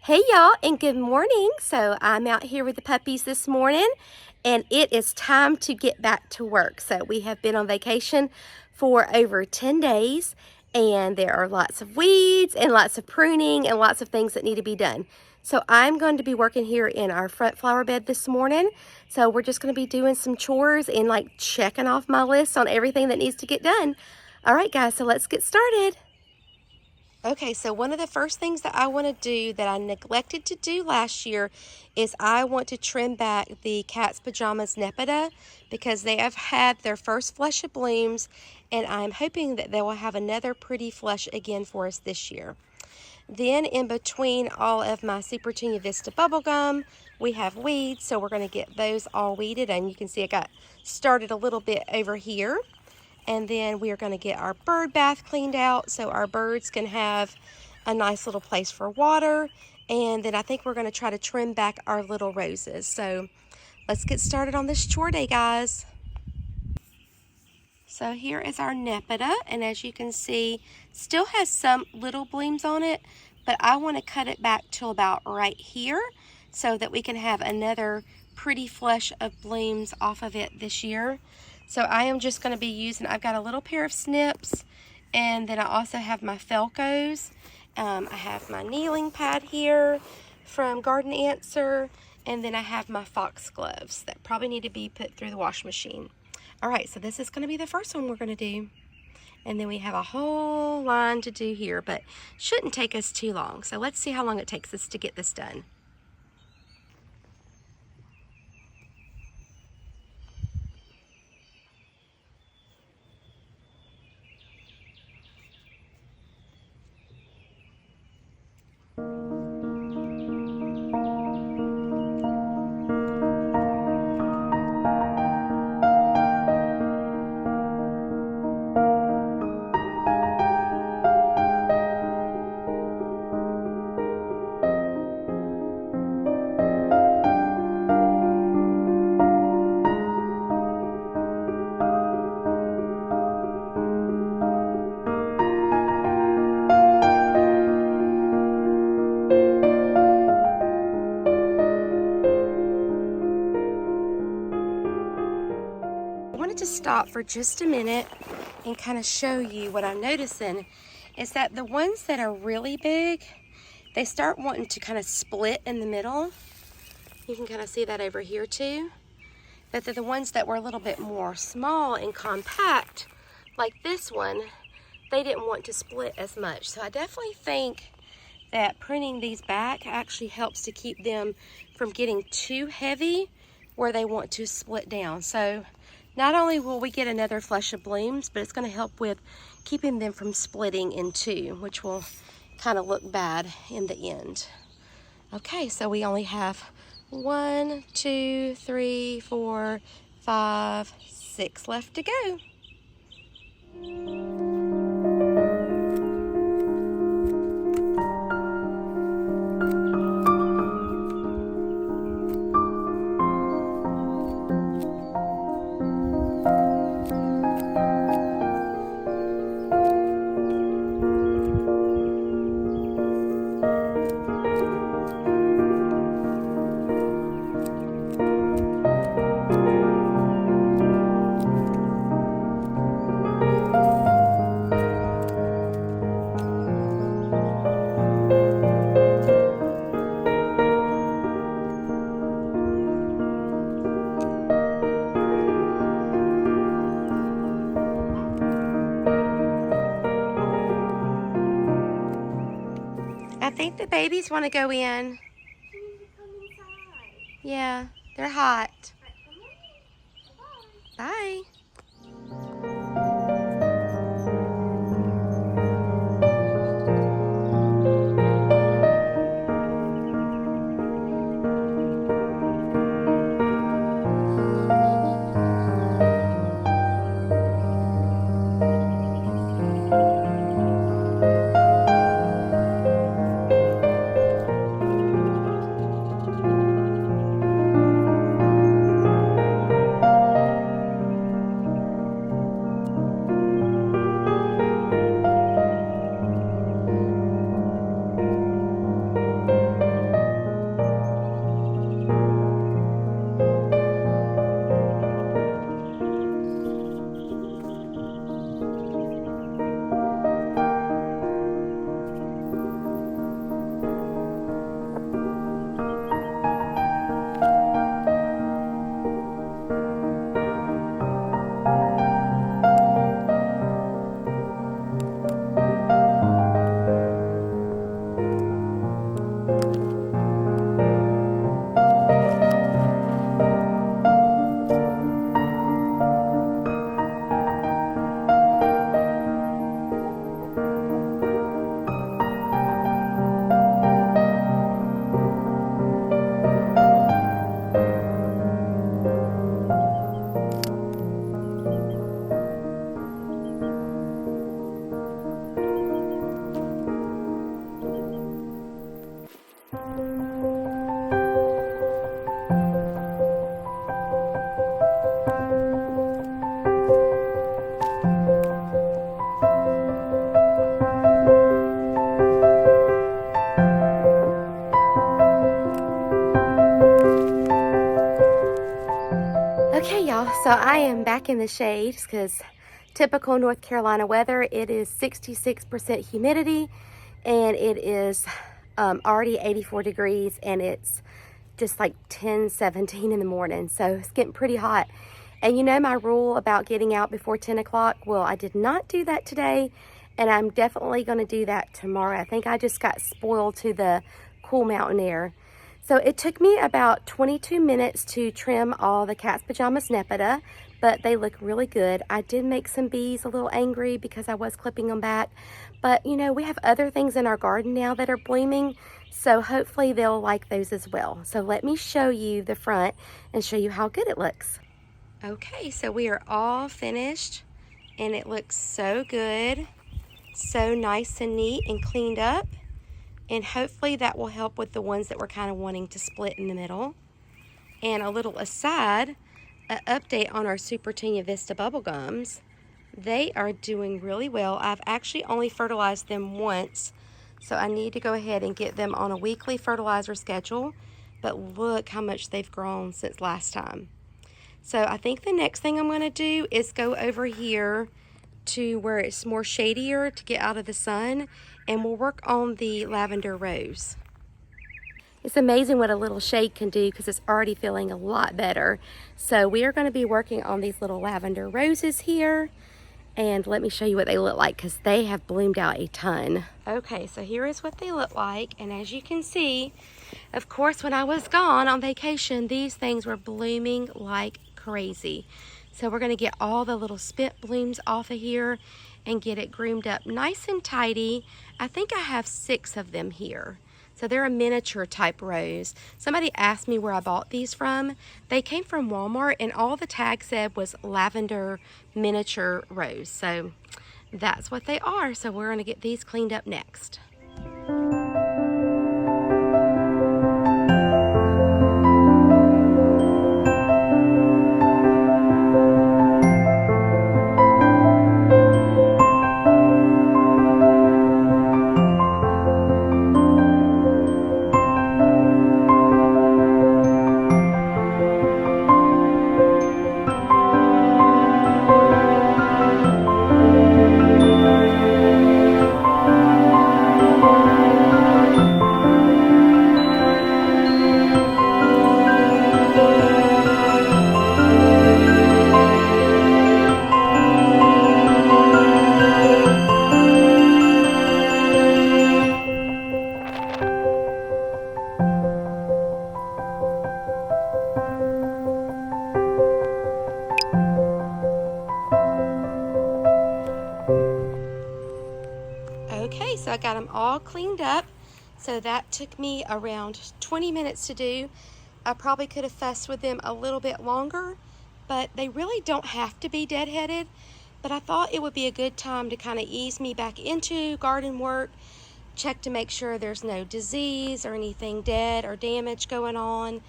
Hey y'all, and good morning. So I'm out here with the puppies this morning, and it is time to get back to work. So we have been on vacation for over 10 days, and there are lots of weeds and lots of pruning and lots of things that need to be done. So I'm going to be working here in our front flower bed this morning. So we're just going to be doing some chores and like checking off my list on everything that needs to get done. All right guys, so let's get started. Okay, so one of the first things that I want to do that I neglected to do last year is I want to trim back the cat's Pajamas Nepeta because they have had their first flush of blooms, and I'm hoping that they will have another pretty flush again for us this year. Then in between all of my Supertunia Vista Bubblegum, we have weeds, so we're going to get those all weeded, and you can see I got started a little bit over here. And then we are going to get our bird bath cleaned out so our birds can have a nice little place for water. And then I think we're going to try to trim back our little roses. So let's get started on this chore day, guys. So here is our Nepeta, and as you can see, still has some little blooms on it, but I want to cut it back to about right here so that we can have another pretty flush of blooms off of it this year. So I am just going to be using, I've got a little pair of snips, and then I also have my Felcos. I have my kneeling pad here from Garden Answer, and then I have my fox gloves that probably need to be put through the wash machine. All right, so this is going to be the first one we're going to do. And then we have a whole line to do here, but shouldn't take us too long. So let's see how long it takes us to get this done. To stop for just a minute and kind of show you what I'm noticing is that the ones that are really big, they start wanting to kind of split in the middle. You can kind of see that over here too. But the ones that were a little bit more small and compact, like this one, they didn't want to split as much. So I definitely think that pruning these back actually helps to keep them from getting too heavy where they want to split down. So not only will we get another flush of blooms, but it's going to help with keeping them from splitting in two, which will kind of look bad in the end. Okay, so we only have 1, 2, 3, 4, 5, 6 left to go. I think the babies want to go in. Yeah, they're hot. Bye. Okay, y'all, so I am back in the shade because typical North Carolina weather, it is 66% humidity and it is already 84 degrees and it's just like 10-17 in the morning. So it's getting pretty hot. And you know my rule about getting out before 10 o'clock? Well, I did not do that today and I'm definitely going to do that tomorrow. I think I just got spoiled to the cool mountain air. So it took me about 22 minutes to trim all the cat's pajamas Nepeta, but they look really good. I did make some bees a little angry because I was clipping them back, but you know, we have other things in our garden now that are blooming, so hopefully they'll like those as well. So let me show you the front and show you how good it looks. Okay, so we are all finished and it looks so good, so nice and neat and cleaned up. And hopefully that will help with the ones that we're kind of wanting to split in the middle. And a little aside, an update on our Supertunia Vista Bubblegums. They are doing really well. I've actually only fertilized them once, so I need to go ahead and get them on a weekly fertilizer schedule. But look how much they've grown since last time. So I think the next thing I'm going to do is go over here to where it's more shadier to get out of the sun, and we'll work on the lavender rose. It's amazing what a little shade can do because it's already feeling a lot better. So we are going to be working on these little lavender roses here, and let me show you what they look like because they have bloomed out a ton. Okay, so here is what they look like, and as you can see, of course when I was gone on vacation, these things were blooming like crazy. So we're going to get all the little spent blooms off of here and get it groomed up nice and tidy. I think I have 6 of them here. So they're a miniature type rose. Somebody asked me where I bought these from. They came from Walmart and all the tag said was lavender miniature rose. So that's what they are. So we're going to get these cleaned up next. Okay, so I got them all cleaned up. So that took me around 20 minutes to do. I probably could have fussed with them a little bit longer, but they really don't have to be deadheaded. But I thought it would be a good time to kind of ease me back into garden work, check to make sure there's no disease or anything dead or damage going on.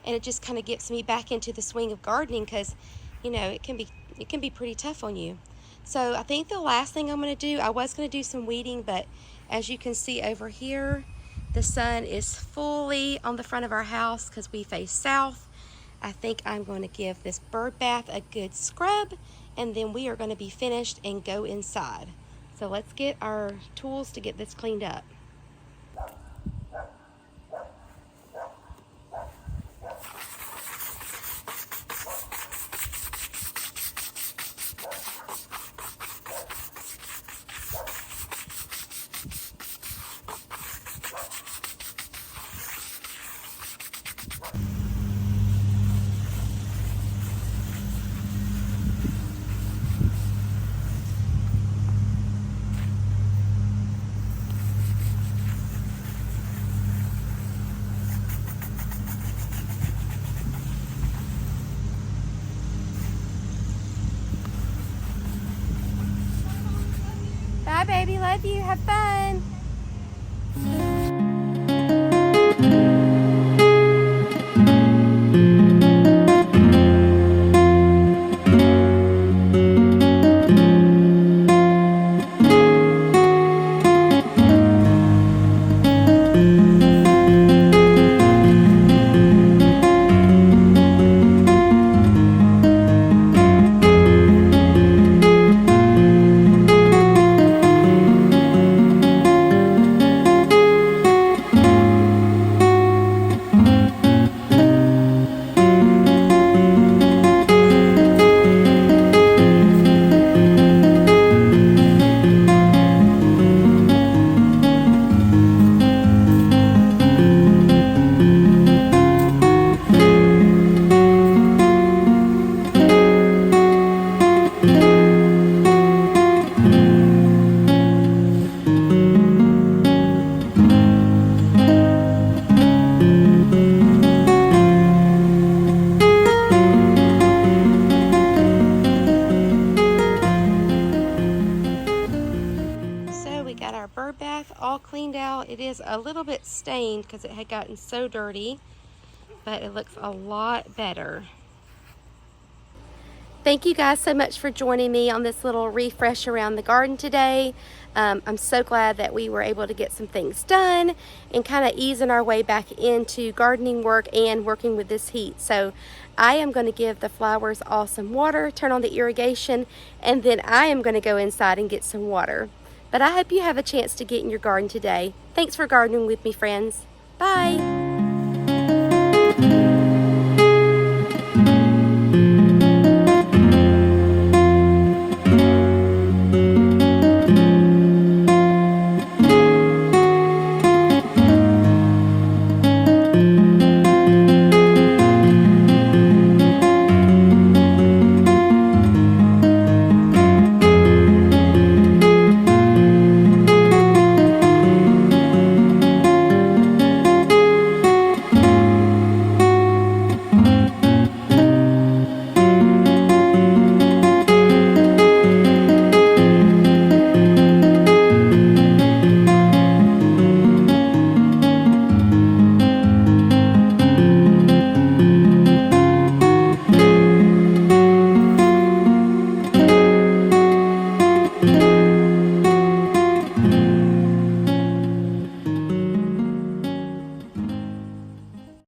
And it just kind of gets me back into the swing of gardening because, you know, it can be pretty tough on you. So I think the last thing I'm going to do, I was going to do some weeding, but as you can see over here, the sun is fully on the front of our house because we face south. I think I'm going to give this bird bath a good scrub, and then we are going to be finished and go inside. So let's get our tools to get this cleaned up. Bye, baby. Love you. Have fun. a little bit stained because it had gotten so dirty, but it looks a lot better. Thank you guys so much for joining me on this little refresh around the garden today. I'm so glad that we were able to get some things done and kind of easing our way back into gardening work and working with this heat. So I am going to give the flowers all some water, turn on the irrigation, and then I am going to go inside and get some water. But I hope you have a chance to get in your garden today. Thanks for gardening with me, friends. Bye.